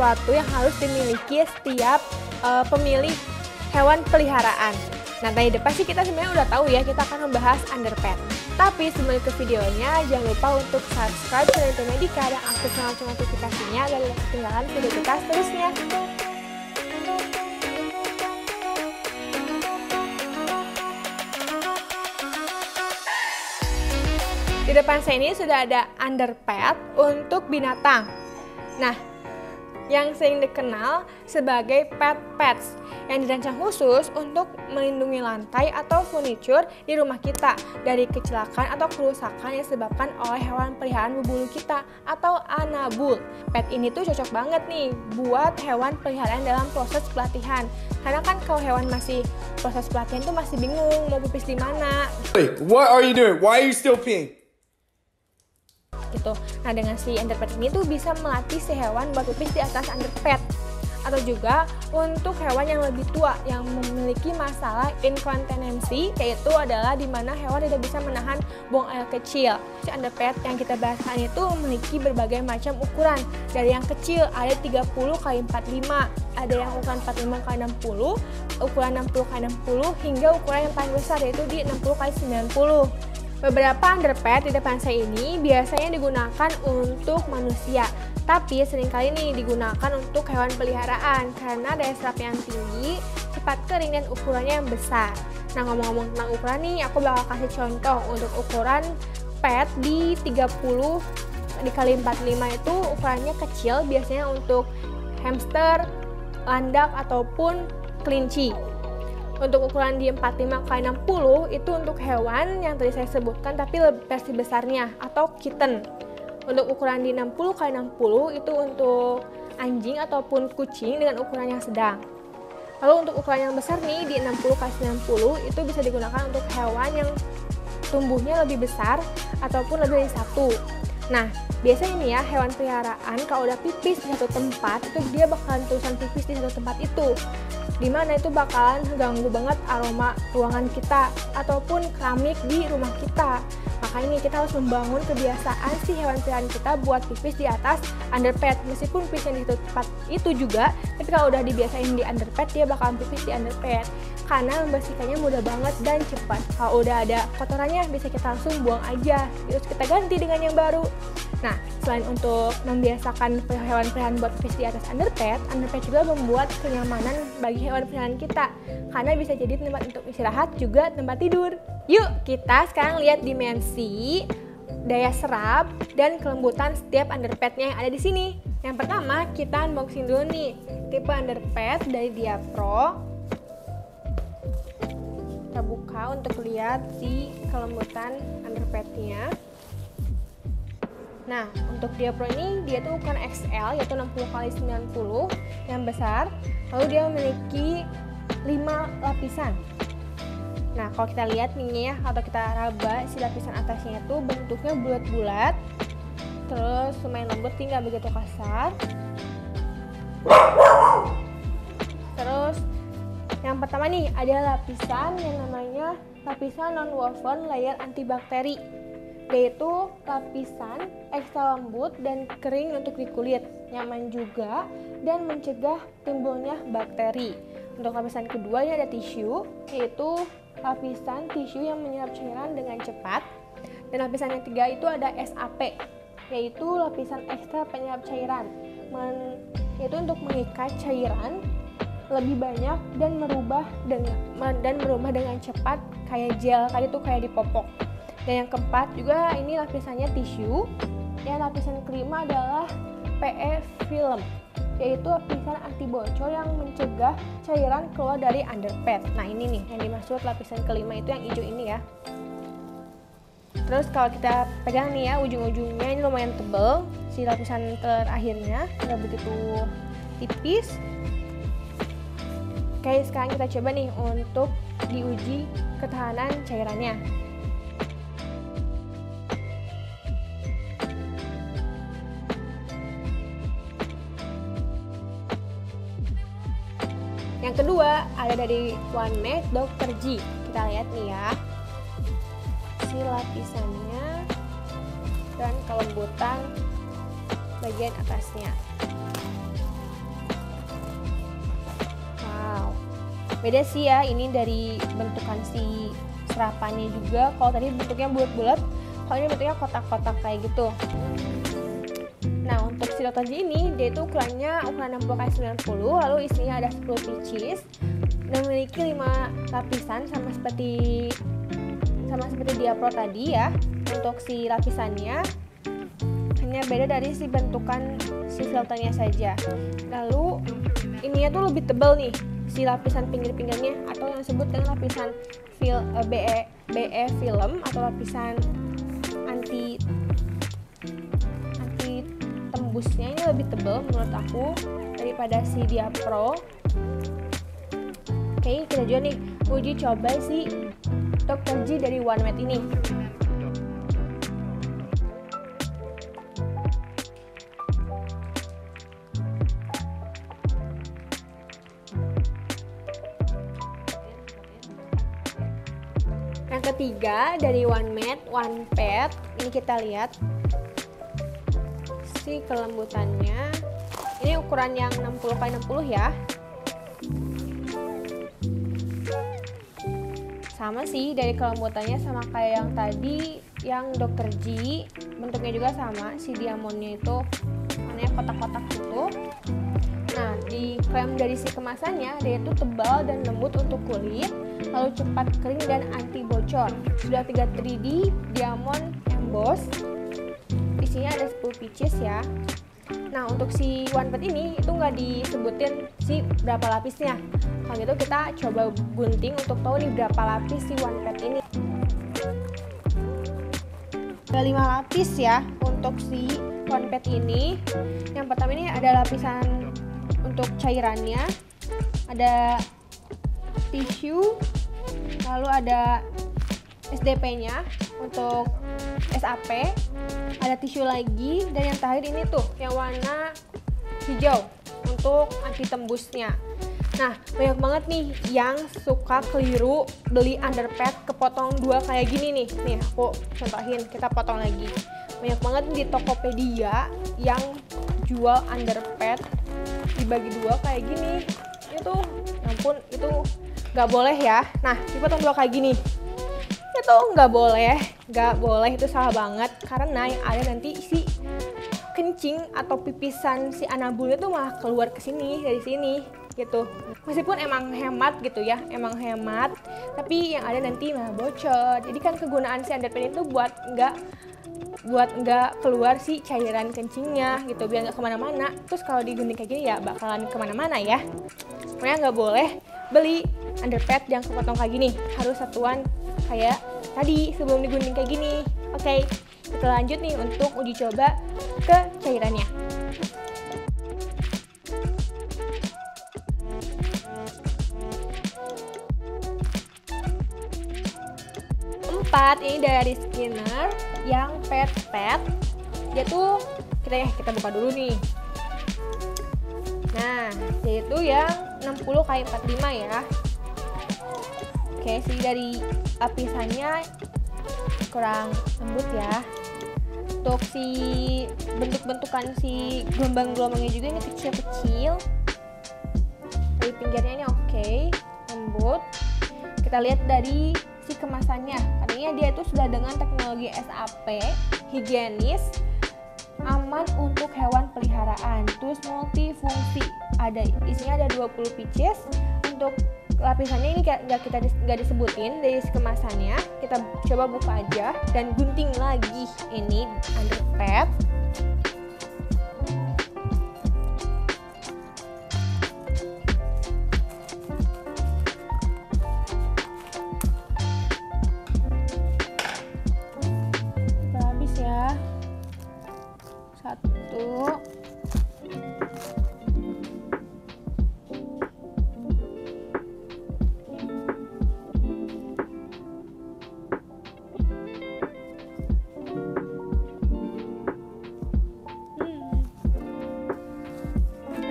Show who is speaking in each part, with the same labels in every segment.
Speaker 1: sesuatu yang harus dimiliki setiap pemilik hewan peliharaan. Nah, dari depan sih kita sebenarnya udah tahu ya, kita akan membahas underpet. Tapi sebelum ke videonya, jangan lupa untuk subscribe channel Intermedica dan aktifkan lonceng notifikasinya agar tidak ketinggalan video kita seterusnya. Di depan saya ini sudah ada underpet untuk binatang. Nah, yang sering dikenal sebagai pet pets yang dirancang khusus untuk melindungi lantai atau furniture di rumah kita dari kecelakaan atau kerusakan yang disebabkan oleh hewan peliharaan berbulu kita atau anabul. Pet ini tuh cocok banget nih buat hewan peliharaan dalam proses pelatihan. Karena kan kalau hewan masih proses pelatihan tuh masih bingung mau pipis di mana.
Speaker 2: Wait, what are you doing? Why are you still peeing?
Speaker 1: Gitu. Nah, dengan si underpet ini tuh bisa melatih si hewan buat pipis di atas underpet. Atau juga untuk hewan yang lebih tua yang memiliki masalah inkontinensi, yaitu adalah di mana hewan tidak bisa menahan buang air kecil. Si underpet yang kita bahas itu memiliki berbagai macam ukuran. Dari yang kecil ada 30x45, ada yang ukuran 45x60, ukuran 60x60 hingga ukuran yang paling besar yaitu di 60x90. Beberapa underpet di depan saya ini biasanya digunakan untuk manusia, tapi seringkali nih digunakan untuk hewan peliharaan karena daya serapnya yang tinggi, cepat kering, dan ukurannya yang besar. Nah, ngomong-ngomong tentang ukuran nih, aku bakal kasih contoh untuk ukuran pet di 30x45 itu ukurannya kecil, biasanya untuk hamster, landak, ataupun kelinci. Untuk ukuran di 45x60 itu untuk hewan yang tadi saya sebutkan tapi versi besarnya atau kitten. Untuk ukuran di 60x60 itu untuk anjing ataupun kucing dengan ukuran yang sedang. Lalu untuk ukuran yang besar nih di 60x90 itu bisa digunakan untuk hewan yang tumbuhnya lebih besar ataupun lebih dari satu. Nah, biasanya nih ya hewan peliharaan kalau udah pipis di satu tempat itu dia bakalan terusan pipis di satu tempat itu, dimana itu bakalan ganggu banget aroma ruangan kita ataupun keramik di rumah kita. Makanya kita harus membangun kebiasaan si hewan peliharaan kita buat pipis di atas underpet. Meskipun pipisnya di tempat itu juga, tapi kalau udah dibiasain di underpet dia bakalan pipis di underpet karena membersihkannya mudah banget dan cepat. Kalau udah ada kotorannya bisa kita langsung buang aja, terus kita ganti dengan yang baru. Nah, selain untuk membiasakan hewan peliharaan buat pipis di atas underpet juga membuat kenyamanan bagi hewan peliharaan kita karena bisa jadi tempat untuk istirahat juga tempat tidur. Yuk, kita sekarang lihat dimensi, daya serap, dan kelembutan setiap underpetnya yang ada di sini. Yang pertama, kita unboxing dulu nih tipe underpet dari Diapro. Kita buka untuk lihat si kelembutan underpetnya. Nah, untuk Diapro ini dia tuh ukuran XL yaitu 60x90 yang besar. Lalu dia memiliki 5 lapisan. Nah, kalau kita lihat nih ya, atau kita raba si lapisan atasnya itu bentuknya bulat-bulat, terus lumayan lembut, tinggal begitu kasar. Terus yang pertama nih ada lapisan yang namanya lapisan non-woven layer antibakteri, yaitu lapisan ekstra lembut dan kering untuk di kulit, nyaman juga dan mencegah timbulnya bakteri. Untuk lapisan kedua ini ada tisu, yaitu lapisan tisu yang menyerap cairan dengan cepat. Dan lapisan yang ketiga itu ada SAP, yaitu lapisan ekstra penyerap cairan, yaitu untuk mengikat cairan lebih banyak dan merubah dengan cepat kayak gel tadi tuh kayak dipopok. Dan yang keempat juga ini lapisannya tisu. Dan lapisan kelima adalah PE film, yaitu lapisan anti bocor yang mencegah cairan keluar dari underpet. Nah, ini nih yang dimaksud lapisan kelima itu yang hijau ini ya. Terus kalau kita pegang nih ya, ujung-ujungnya ini lumayan tebal, si lapisan terakhirnya nggak begitu tipis. Oke, sekarang kita coba nih untuk diuji ketahanan cairannya. Yang kedua ada dari One Dr. G. Kita lihat nih ya, si lapisannya dan kelembutan bagian atasnya. Beda sih ya, ini dari bentukan si serapannya juga. Kalau tadi bentuknya bulat-bulat, kalau ini bentuknya kotak-kotak kayak gitu. Nah, untuk si Dr. G ini, dia itu ukuran 60x90, lalu isinya ada 10 pieces dan memiliki 5 lapisan sama seperti Diapro tadi ya. Untuk si lapisannya hanya beda dari si bentukan si filternya saja. Lalu ininya tuh lebih tebal nih, si lapisan pinggir-pinggirnya, atau yang disebut dengan lapisan BE film atau lapisan anti tembusnya ini lebih tebal menurut aku daripada si Diapro. Oke, kita juga nih uji coba si Dr. G dari One Mat ini. Yang ketiga dari One Mat, One Pad, ini kita lihat si kelembutannya. Ini ukuran yang 60x60 ya. Sama sih dari kelembutannya, sama kayak yang tadi yang Dr. G, bentuknya juga sama, si diamondnya itu warnanya kotak-kotak gitu. Nah, di klaim dari si kemasannya, dia itu tebal dan lembut untuk kulit, lalu cepat kering dan anti bocor. Sudah 3 3D diamond emboss, isinya ada 10 pieces ya. Nah, untuk si One Pad ini itu nggak disebutin si berapa lapisnya. Kalau gitu kita coba gunting untuk tahu nih berapa lapis si One Pad ini. Ada 5 lapis ya untuk si One Pad ini. Yang pertama ini ada lapisan untuk cairannya, ada tisu, lalu ada SDP-nya untuk SAP, ada tisu lagi, dan yang terakhir ini tuh yang warna hijau untuk anti tembusnya. Nah, banyak banget nih yang suka keliru beli underpad kepotong 2 kayak gini nih. Nih aku contohin, kita potong lagi. Banyak banget di Tokopedia yang jual underpad dibagi 2 kayak gini. Itu, ya ampun, itu nggak boleh ya. Nah, dipotong 2 kayak gini. Itu nggak boleh, itu salah banget, karena yang ada nanti si kencing atau pipisan si anabulnya tuh malah keluar ke sini, dari sini gitu. Meskipun emang hemat gitu ya, tapi yang ada nanti malah bocor. Jadi kan kegunaan si underpad itu buat nggak keluar si cairan kencingnya gitu, biar nggak kemana-mana. Terus kalau digunting kayak gini ya bakalan kemana-mana ya. Pokoknya nggak boleh beli underpad yang kepotong kayak gini, harus satuan kayak tadi sebelum digunting kayak gini. Oke, kita lanjut nih untuk uji coba ke cairannya. Ini dari Skinner yang pad. Dia tuh kita buka dulu nih. Nah, dia itu yang 60x45 ya. Oke, sih dari lapisannya kurang lembut ya. Untuk si bentuk-bentukan si gelombang-gelombangnya juga ini kecil-kecil. Dari pinggirnya ini oke, lembut. Kita lihat dari si kemasannya, tadinya dia itu sudah dengan teknologi SAP, higienis, aman untuk hewan peliharaan, terus multifungsi. Isinya ada 20 pieces. Untuk lapisannya ini nggak disebutin dari si kemasannya. Kita coba buka aja dan gunting lagi ini underpad.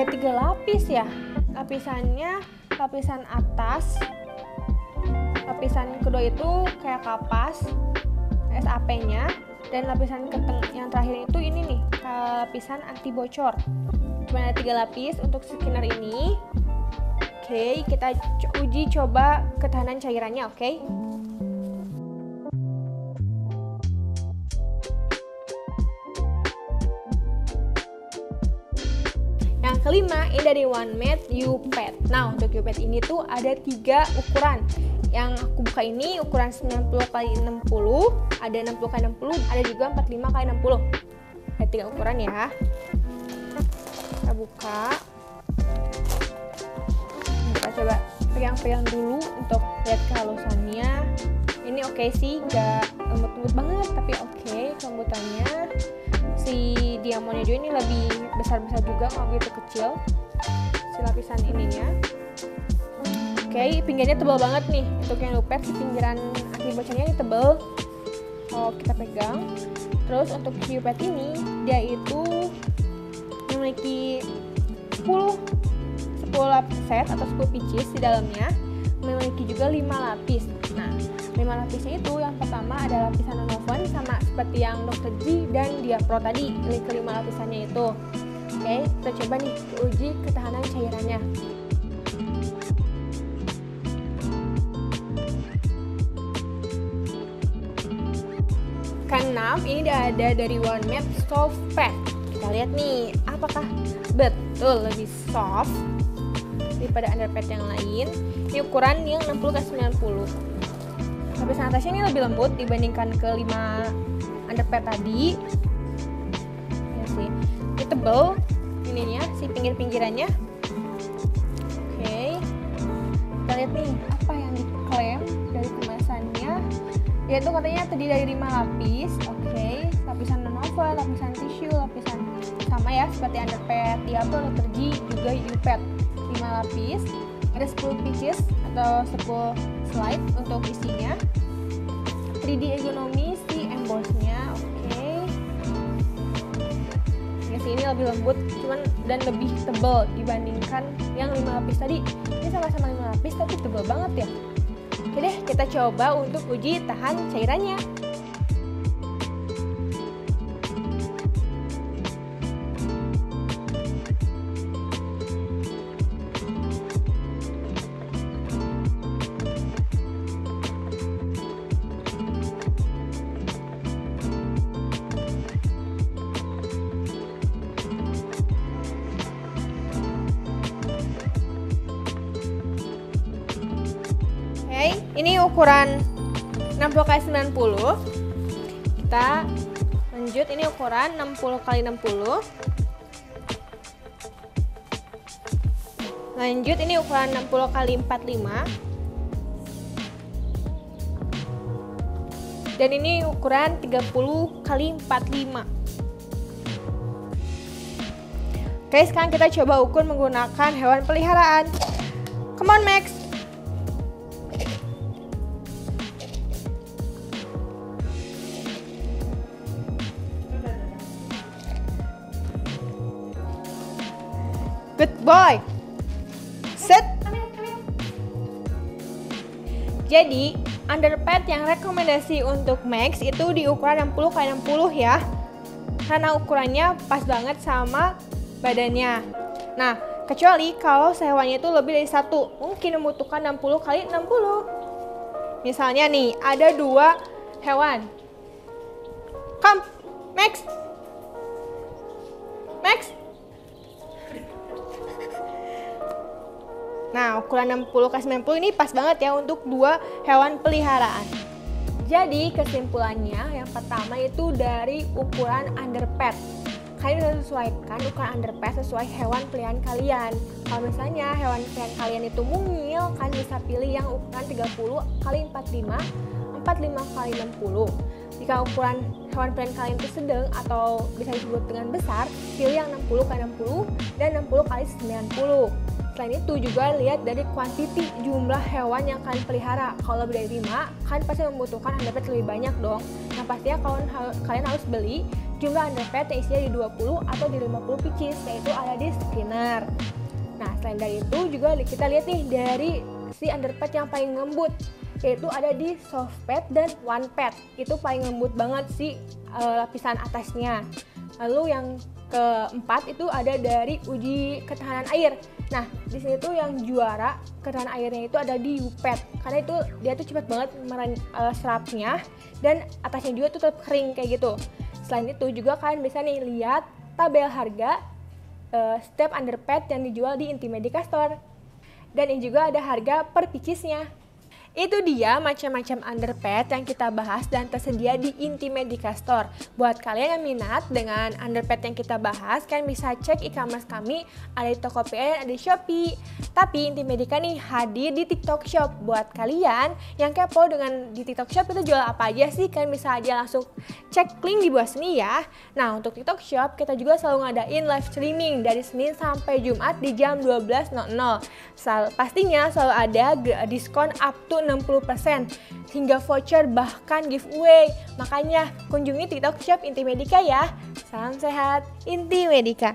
Speaker 1: Ada 3 lapis ya. Lapisan atas, lapisan kedua itu kayak kapas SAP-nya, dan lapisan yang terakhir itu ini nih, lapisan anti bocor. Cuma ada 3 lapis untuk Skinner ini. Oke, kita uji coba ketahanan cairannya, oke? Yang kelima, ini dari OneMed U-Pad. Nah, untuk U-Pad ini tuh ada 3 ukuran. Yang aku buka ini ukuran 90x60, ada 60x60, ada juga 45x60. Ada 3 ukuran ya. Kita buka. Kita coba pegang-pegang dulu untuk lihat kehalusannya. Ini oke sih, nggak lembut-lembut banget, tapi oke kelembutannya. Si diamondnya juga ini lebih besar-besar juga, nggak begitu kecil. Si lapisan ininya. Oke, pinggirnya tebal banget nih. Untuk yang U-Pad, si pinggiran anti bocornya ini tebal. Kalau kita pegang. Terus untuk U-Pad ini, dia itu memiliki 10 set atau 10 pieces di dalamnya, memiliki juga 5 lapis. Nah, 5 lapisnya itu yang pertama ada lapisan non-woven sama seperti yang Dr. G dan Diapro tadi, kelima lapisannya itu. Oke, kita coba nih uji ketahanan cairannya. Keenam, ini ada dari OneMed Soft Pad. Kita lihat nih, apakah betul lebih soft daripada underpad yang lain. Ini ukuran yang 60x90. Lapisan atasnya ini lebih lembut dibandingkan ke 5 underpad tadi. Ya sih. Ini tebal ininya, si pinggir-pinggirannya. Oke. Kita lihat nih, apa yang diklaim dari kemasannya. Yaitu katanya terdiri dari 5 lapis. Oke. Lapisan non-woven, lapisan tisu, lapisan sama ya seperti underpad, Diapro, Dr. G, juga U-Pad. 5 lapis, ada 10 pieces atau 10 slide untuk isinya. 3D ergonomi si embossnya, oke. Ya sih, ini lebih lembut dan lebih tebal dibandingkan yang 5 lapis tadi. Ini sama-sama 5 lapis tapi tebal banget ya. Oke deh, kita coba untuk uji tahan cairannya. Ini ukuran 60x90. Kita lanjut, ini ukuran 60x60. Lanjut, ini ukuran 60x45. Dan ini ukuran 30x45. Oke, sekarang kita coba ukur menggunakan hewan peliharaan. Come on, Max. Good boy. Set. Jadi, underpad yang rekomendasi untuk Max itu di ukuran 60x60 ya. Karena ukurannya pas banget sama badannya. Nah, kecuali kalau hewannya itu lebih dari 1, mungkin membutuhkan 60x60. Misalnya nih, ada 2 hewan. Come, Max. Max. Nah, ukuran 60x90 ini pas banget ya untuk 2 hewan peliharaan. Jadi, kesimpulannya yang pertama itu dari ukuran underpad. Kalian harus sesuaikan ukuran underpad sesuai hewan peliharaan kalian. Kalau misalnya hewan peliharaan kalian itu mungil, kalian bisa pilih yang ukuran 30x45, 45x60. Jika ukuran hewan peliharaan kalian itu sedang atau bisa disebut dengan besar, pilih yang 60x60 dan 60x90. Selain itu juga lihat dari kuantiti jumlah hewan yang kalian pelihara. Kalau lebih dari 5, kalian pasti membutuhkan underpad lebih banyak dong. Nah, pastinya kalian harus beli jumlah underpad yang isinya di 20 atau di 50 pieces, yaitu ada di Skinner. Nah, selain dari itu juga kita lihat nih dari si underpad yang paling lembut, yaitu ada di Softpad dan OnePad. Itu paling lembut banget sih lapisan atasnya. Lalu yang keempat itu ada dari uji ketahanan air. Nah, di sini tuh yang juara ketahanan airnya itu ada di UPET, karena itu dia tuh cepat banget serapnya dan atasnya juga tuh tetap kering kayak gitu. Selain itu juga kalian bisa nih lihat tabel harga setiap underpad yang dijual di Intimedica Store. Dan ini juga ada harga per piecesnya. Itu dia macam-macam underpad yang kita bahas dan tersedia di Intimedica Store. Buat kalian yang minat dengan underpad yang kita bahas, kalian bisa cek e-commerce kami, ada di Tokopedia, ada di Shopee. Tapi Intimedica nih hadir di TikTok Shop. Buat kalian yang kepo dengan di TikTok Shop itu jual apa aja sih, kalian bisa aja langsung cek link di bawah sini ya. Nah, untuk TikTok Shop kita juga selalu ngadain live streaming dari Senin sampai Jumat di jam 12.00. Pastinya selalu ada diskon up to 60% hingga voucher bahkan giveaway. Makanya kunjungi TikTok Shop Intimedica ya. Salam sehat Intimedica.